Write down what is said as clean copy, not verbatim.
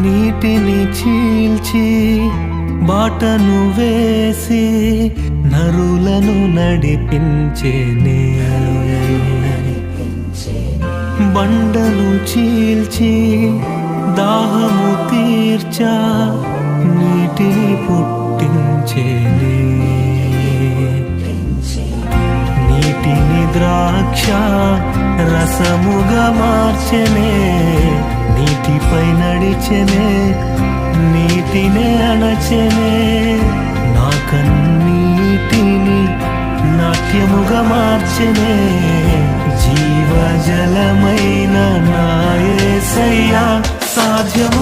నీటిని చీల్చి బాటను వేసి నరులను నడిపించేనే, బండను చీల్చి దాహము తీర్చా నీటిని పుట్టించేనే, నీటిని ద్రాక్ష రసముగా మార్చెనే, నీటిపై నడిచెనే, నీటినే అణచెనే, నా కన్నీటిని నాట్యముగా మార్చెనే, జీవజలమైన నా యేసయ్యా సాధ్యము